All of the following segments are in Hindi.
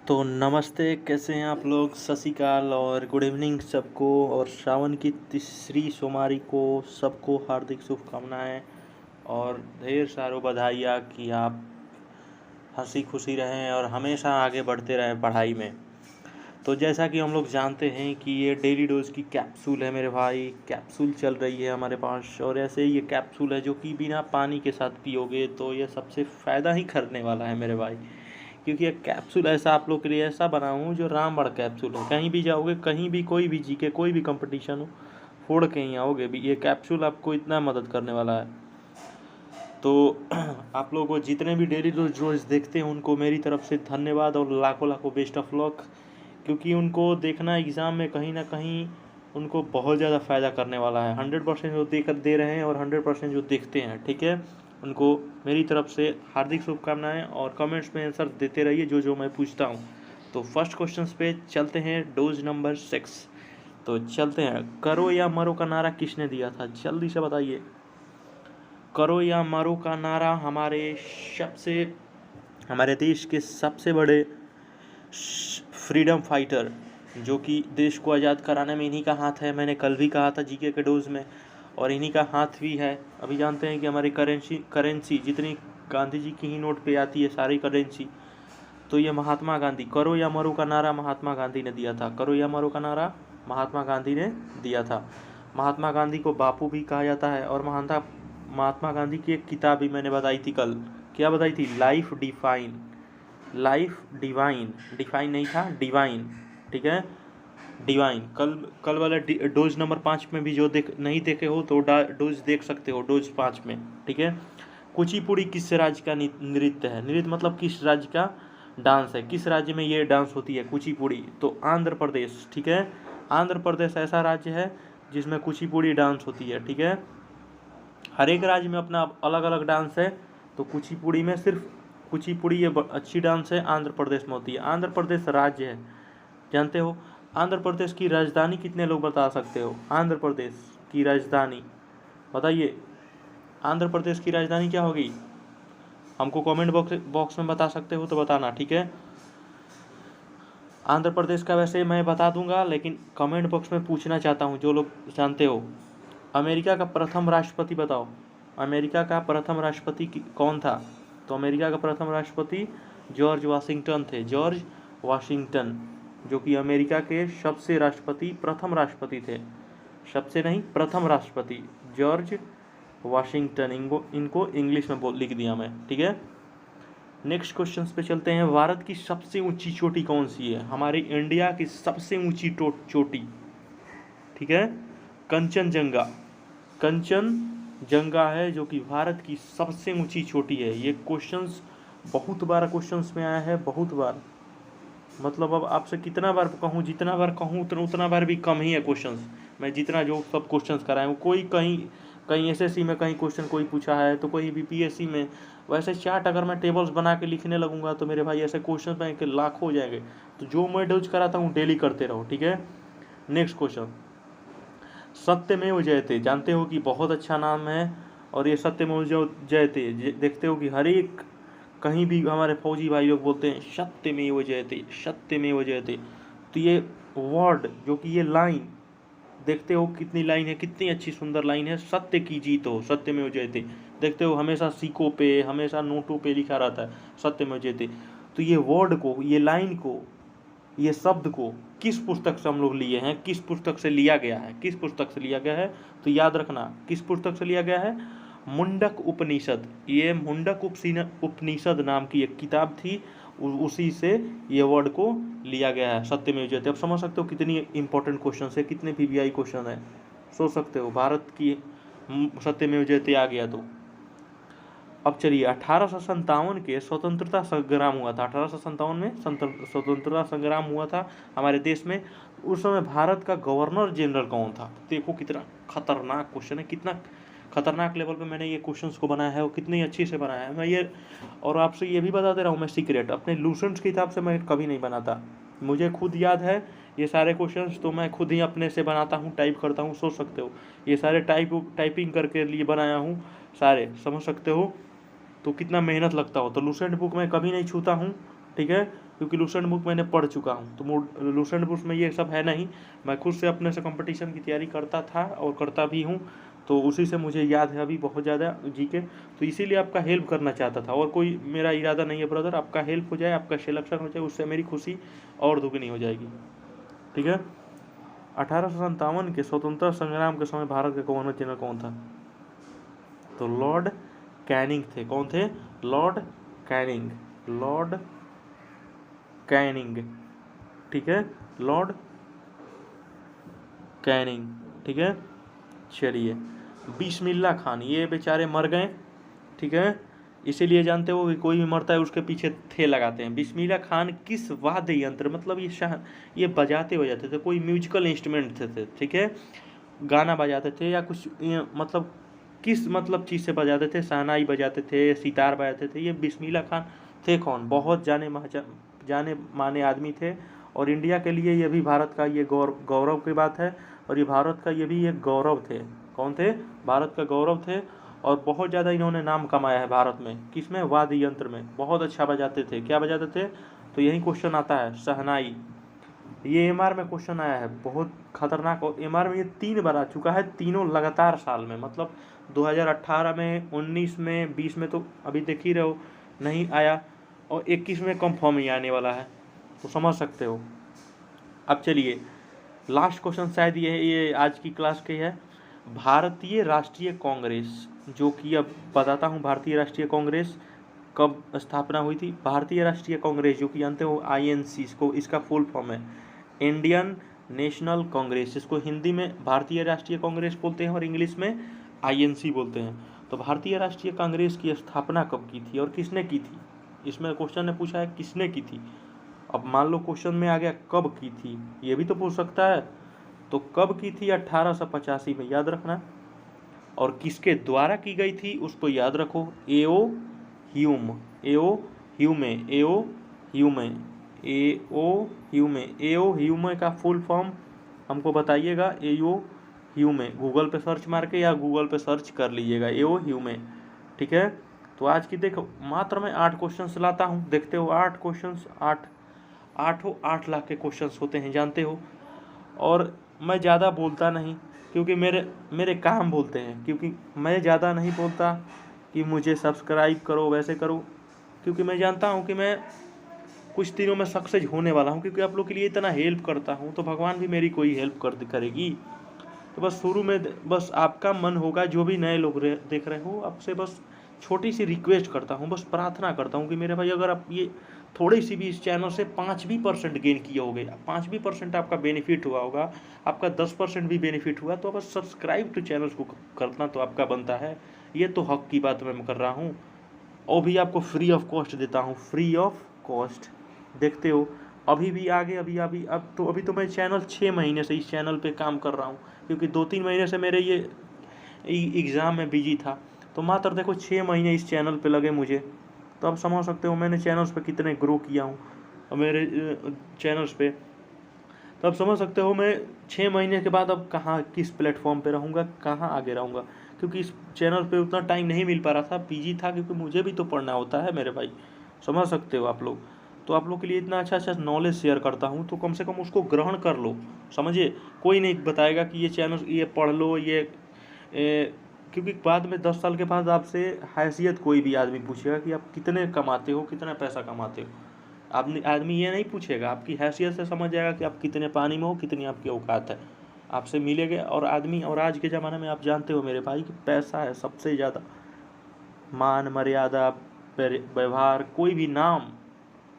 तो नमस्ते, कैसे हैं आप लोग। सत श्री अकाल और गुड इवनिंग सबको। और श्रावण की तीसरी सोमवारी को सबको हार्दिक शुभकामनाएं और ढेर सारों बधाइयाँ कि आप हंसी खुशी रहें और हमेशा आगे बढ़ते रहें पढ़ाई में। तो जैसा कि हम लोग जानते हैं कि ये डेली डोज की कैप्सूल है मेरे भाई, कैप्सूल चल रही है हमारे पास। और ऐसे ये कैप्सूल है जो कि बिना पानी के साथ पियोगे तो ये सबसे फ़ायदा ही करने वाला है मेरे भाई। क्योंकि ये कैप्सूल ऐसा आप लोग के लिए ऐसा बना हूँ जो रामबाण कैप्सूल है। कहीं भी जाओगे, कहीं भी कोई भी जी के कोई भी कंपटीशन हो, फोड़ के ही आओगे भी। ये कैप्सूल आपको इतना मदद करने वाला है। तो आप लोगों को जितने भी डेली रोज देखते हैं उनको मेरी तरफ से धन्यवाद और लाखों लाखों बेस्ट ऑफ लक। क्योंकि उनको देखना एग्ज़ाम में कहीं ना कहीं उनको बहुत ज़्यादा फ़ायदा करने वाला है। 100% जो दे रहे हैं और 100% जो देखते हैं, ठीक है, उनको मेरी तरफ से हार्दिक शुभकामनाएं। और कमेंट्स में आंसर देते रहिए जो जो मैं पूछता हूं। तो फर्स्ट क्वेश्चन पे चलते हैं, डोज नंबर 6। तो चलते हैं। करो या मरो का नारा किसने दिया था, जल्दी से बताइए। करो या मरो का नारा हमारे देश के सबसे बड़े फ्रीडम फाइटर, जो कि देश को आज़ाद कराने में इन्हीं का हाथ है। मैंने कल भी कहा था जीके के डोज में, और इन्हीं का हाथ भी है। अभी जानते हैं कि हमारी करेंसी जितनी गांधी जी की ही नोट पे आती है सारी करेंसी, तो ये महात्मा गांधी। करो या मरो का नारा महात्मा गांधी ने दिया था। करो या मरो का नारा महात्मा गांधी ने दिया था। महात्मा गांधी को बापू भी कहा जाता है। और महात्मा गांधी की एक किताब भी मैंने बताई थी कल। क्या बताई थी? Life divine. डिफाइन नहीं था, डिवाइन, ठीक है, डिवाइन। कल वाला डोज नंबर 5 में भी जो नहीं देखे हो तो डोज देख सकते हो, डोज 5 में, ठीक है। कुचिपुड़ी किस राज्य का नृत्य है? नृत्य मतलब किस राज्य का डांस है, किस राज्य में ये डांस होती है कुचिपुड़ी? तो आंध्र प्रदेश, ठीक है। आंध्र प्रदेश ऐसा राज्य है जिसमें कुचिपुड़ी डांस होती है, ठीक है। हर एक राज्य में अपना अलग अलग डांस है। तो कुचिपुड़ी में सिर्फ कुचिपुड़ी ये अच्छी डांस है, आंध्र प्रदेश में होती है। आंध्र प्रदेश राज्य है, जानते हो। आंध्र प्रदेश की राजधानी कितने लोग बता सकते हो? आंध्र प्रदेश की राजधानी बताइए। आंध्र प्रदेश की राजधानी क्या होगी? हमको कमेंट बॉक्स में बता सकते हो तो बताना, ठीक है। आंध्र प्रदेश का वैसे मैं बता दूंगा, लेकिन कमेंट बॉक्स में पूछना चाहता हूँ जो लोग जानते हो। अमेरिका का प्रथम राष्ट्रपति बताओ। अमेरिका का प्रथम राष्ट्रपति कौन था? तो अमेरिका का प्रथम राष्ट्रपति जॉर्ज वाशिंगटन थे। जॉर्ज वाशिंगटन, जो कि अमेरिका के सबसे प्रथम राष्ट्रपति थे। सबसे नहीं, प्रथम राष्ट्रपति जॉर्ज वाशिंगटन। इनको इंग्लिश में लिख दिया मैं, ठीक है। नेक्स्ट क्वेश्चन पे चलते हैं। भारत की सबसे ऊंची चोटी कौन सी है? हमारी इंडिया की सबसे ऊंची चोटी, ठीक है, कंचनजंगा है, जो कि भारत की सबसे ऊंची चोटी है। ये क्वेश्चंस बहुत बार क्वेश्चंस में आया है, बहुत बार। मतलब अब आपसे कितना बार कहूँ, जितना बार कहूँ उतना बार भी कम ही है क्वेश्चंस। मैं जितना जो सब क्वेश्चंस कराए हूँ, कोई कहीं एसएससी में कहीं क्वेश्चन कोई पूछा है, तो कोई बीपीएससी में। वैसे चार्ट अगर मैं टेबल्स बना के लिखने लगूंगा तो मेरे भाई ऐसे क्वेश्चन बैंक के लाखों हो जाएंगे। तो जो मैं डोज कराता हूँ डेली करते रहो, ठीक है। नेक्स्ट क्वेश्चन, सत्यमेव जयते, जानते हो कि बहुत अच्छा नाम है। और ये सत्यमेव जयते देखते हो कि हर एक कहीं भी हमारे फौजी भाई लोग बोलते हैं सत्यमेव जयते, सत्यमेव जयते। तो ये वर्ड, जो कि ये लाइन देखते हो कितनी लाइन है, कितनी अच्छी सुंदर लाइन है। सत्य की जीत हो, सत्यमेव जयते। देखते हो हमेशा सिक्कों पे, हमेशा नोटों पे लिखा रहता है सत्यमेव जयते। तो ये वर्ड को, ये लाइन को, ये शब्द को किस पुस्तक से हम लोग लिए हैं, किस पुस्तक से लिया गया है, किस पुस्तक से लिया गया है? तो याद रखना किस पुस्तक से लिया गया है। मुंडक उपनिषद। ये मुंडक उपनिषद नाम की एक किताब थी, उसी से ये वर्ड को लिया गया है, सत्यमेव जयते। अब समझ सकते हो कितनी इंपॉर्टेंट क्वेश्चन है, कितने पीबीआई क्वेश्चन है, सोच सकते हो। भारत की सत्यमेव जयते आ गया तो। अब चलिए, 1857 के स्वतंत्रता संग्राम हुआ था। 1857 में स्वतंत्रता संग्राम हुआ था हमारे देश में। उस समय भारत का गवर्नर जनरल कौन था? देखो कितना खतरनाक क्वेश्चन है, कितना खतरनाक लेवल पे मैंने ये क्वेश्चंस को बनाया है और कितनी अच्छी से बनाया है मैं ये। और आपसे ये भी बता दे रहा हूँ मैं सीक्रेट, अपने लूसेंट्स की किताब से मैं कभी नहीं बनाता। मुझे खुद याद है ये सारे क्वेश्चंस, तो मैं खुद ही अपने से बनाता हूँ, टाइप करता हूँ, सोच सकते हो। ये सारे टाइपिंग करके लिए बनाया हूँ सारे, समझ सकते हो। तो कितना मेहनत लगता हो। तो लूसेंट बुक मैं कभी नहीं छूता हूँ, ठीक है। क्योंकि लुसेंटबर्ग मैंने पढ़ चुका हूँ। तो लुसेंटबर्ग में ये सब है नहीं, मैं खुद से अपने से कंपटीशन की तैयारी करता था और करता भी हूँ, तो उसी से मुझे याद है अभी बहुत ज़्यादा जीके। तो इसीलिए आपका हेल्प करना चाहता था, और कोई मेरा इरादा नहीं है ब्रदर, आपका हेल्प हो जाए, आपका सिलेक्शन हो जाए, उससे मेरी खुशी और दुगनी हो जाएगी। ठीक है। 1857 के स्वतंत्रता संग्राम के समय भारत का गवर्नर जनरल कौन था? तो लॉर्ड कैनिंग थे। कौन थे? Lord Canning. लॉर्ड कैनिंग, ठीक है, लॉर्ड कैनिंग, ठीक है। चलिए, बिस्मिल्लाह खान, ये बेचारे मर गए, ठीक है। इसीलिए जानते हो कि कोई भी मरता है उसके पीछे थे लगाते हैं। बिस्मिल्लाह खान किस वाद्य यंत्र, मतलब ये बजाते थे, कोई म्यूजिकल इंस्ट्रूमेंट थे, ठीक है, गाना बजाते थे या कुछ मतलब किस मतलब चीज़ से बजाते थे? शहनाई बजाते थे, सितार बजाते थे। ये बिस्मिल्लाह खान थे कौन? बहुत जाने माने आदमी थे, और इंडिया के लिए ये भी भारत का ये गौरव की बात है, और ये भारत का ये भी एक गौरव थे। कौन थे? भारत का गौरव थे, और बहुत ज़्यादा इन्होंने नाम कमाया है भारत में। किसमें? वाद्य यंत्र में बहुत अच्छा बजाते थे। क्या बजाते थे? तो यही क्वेश्चन आता है, शहनाई। ये एमआर में क्वेश्चन आया है, बहुत खतरनाक। और एमआर में ये 3 बार आ चुका है, तीनों लगातार साल में, मतलब 2018 में, 19 में, 20 में तो अभी देख ही रहे हो नहीं आया, और 21 में कंफर्म ही आने वाला है, तो समझ सकते हो। अब चलिए, लास्ट क्वेश्चन शायद ये आज की क्लास के है। भारतीय राष्ट्रीय कांग्रेस, जो कि अब बताता हूँ, भारतीय राष्ट्रीय कांग्रेस कब स्थापना हुई थी? भारतीय राष्ट्रीय कांग्रेस, जो कि जानते हो INC, इसका फुल फॉर्म है इंडियन नेशनल कांग्रेस। इसको हिंदी में भारतीय राष्ट्रीय कांग्रेस बोलते हैं और इंग्लिश में INC बोलते हैं। तो भारतीय राष्ट्रीय कांग्रेस की स्थापना कब की थी और किसने की थी? इसमें क्वेश्चन ने पूछा है किसने की थी। अब मान लो क्वेश्चन में आ गया कब की थी, ये भी तो पूछ सकता है। तो कब की थी? 1885 में, याद रखना। और किसके द्वारा की गई थी उसको याद रखो, एओ ह्यूम, एओ ह्यूमे, एओ ह्यूमे, एओ ह्यूमे। एओ ह्यूमे का फुल फॉर्म हमको बताइएगा, एओ ह्यूमे, गूगल पे सर्च मार के या गूगल पे सर्च कर लीजिएगा, एओ ह्यूमे, ठीक है। तो आज की देखो, मात्र मैं 8 क्वेश्चन लाता हूँ, देखते हो 8 क्वेश्चन, 8 लाख के क्वेश्चन होते हैं, जानते हो। और मैं ज़्यादा बोलता नहीं, क्योंकि मेरे काम बोलते हैं, क्योंकि मैं ज़्यादा नहीं बोलता कि मुझे सब्सक्राइब करो, वैसे करो, क्योंकि मैं जानता हूँ कि मैं कुछ दिनों में सक्सेस होने वाला हूँ, क्योंकि आप लोग के लिए इतना हेल्प करता हूँ, तो भगवान भी मेरी कोई हेल्प करेगी। तो बस शुरू में बस आपका मन होगा, जो भी नए लोग देख रहे हो, आपसे बस छोटी सी रिक्वेस्ट करता हूँ, बस प्रार्थना करता हूँ कि मेरे भाई, अगर आप ये थोड़ी सी भी इस चैनल से 5 भी % गेन किए होगे, 5 भी % आपका बेनिफिट हुआ होगा, आपका 10% भी बेनिफिट हुआ, तो बस सब्सक्राइब टू चैनल को करना तो आपका बनता है। ये तो हक की बात मैं कर रहा हूँ, और भी आपको फ्री ऑफ कॉस्ट देता हूँ, फ्री ऑफ कॉस्ट। देखते हो अभी भी आगे, अभी तो मैं चैनल 6 महीने से इस चैनल पे काम कर रहा हूँ, क्योंकि 2-3 महीने से मेरे ये एग्ज़ाम में बिजी था, तो मात्र देखो 6 महीने इस चैनल पे लगे मुझे। तो आप समझ सकते हो मैंने चैनल्स पे कितने ग्रो किया हूँ, और मेरे चैनल्स पे, तो आप समझ सकते हो मैं 6 महीने के बाद अब कहाँ, किस प्लेटफॉर्म पे रहूँगा, कहाँ आगे रहूँगा, क्योंकि इस चैनल पे उतना टाइम नहीं मिल पा रहा था, बिजी था, क्योंकि मुझे भी तो पढ़ना होता है मेरे भाई, समझ सकते हो आप लोग। तो आप लोग के लिए इतना अच्छा नॉलेज शेयर करता हूँ, तो कम से कम उसको ग्रहण कर लो, समझिए। कोई नहीं बताएगा कि ये चैनल, ये पढ़ लो, क्योंकि बाद में 10 साल के बाद आपसे हैसियत कोई भी आदमी पूछेगा कि आप कितने कमाते हो, कितना पैसा कमाते हो। आदमी ये नहीं पूछेगा, आपकी हैसियत से समझ जाएगा कि आप कितने पानी में हो, कितनी आपकी औकात है, आपसे मिलेंगे। और आदमी, और आज के ज़माने में आप जानते हो मेरे भाई कि पैसा है सबसे ज़्यादा, मान मर्यादा, व्यवहार, कोई भी नाम,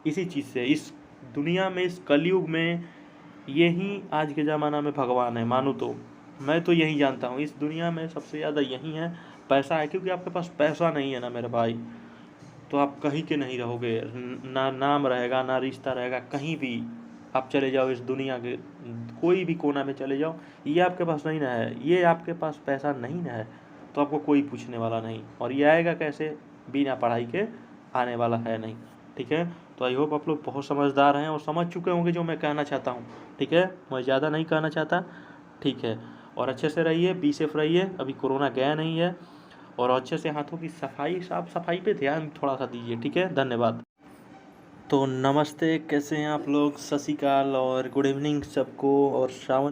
इसी चीज़ से इस दुनिया में, इस कलयुग में, यही आज के ज़माना में भगवान है, मानो तो मैं तो यही जानता हूँ, इस दुनिया में सबसे ज़्यादा यही है, पैसा है। क्योंकि आपके पास पैसा नहीं है ना मेरे भाई, तो आप कहीं के नहीं रहोगे, ना नाम रहेगा, ना रिश्ता रहेगा, कहीं भी आप चले जाओ, इस दुनिया के कोई भी कोना में चले जाओ, ये आपके पास नहीं ना है, ये आपके पास पैसा नहीं ना है, तो आपको कोई पूछने वाला नहीं, और ये आएगा कैसे? बिना पढ़ाई के आने वाला है नहीं, ठीक है। तो आई होप आप लोग बहुत समझदार हैं और समझ चुके होंगे जो मैं कहना चाहता हूँ, ठीक है। मैं ज़्यादा नहीं कहना चाहता, ठीक है। और अच्छे से रहिए, बी सेफ रहिए, अभी कोरोना गया नहीं है, और अच्छे से हाथों की सफाई, साफ सफाई पे ध्यान थोड़ा सा दीजिए, ठीक है। धन्यवाद। तो नमस्ते, कैसे हैं आप लोग? सत श्री अकाल और गुड इवनिंग सबको। और श्रावण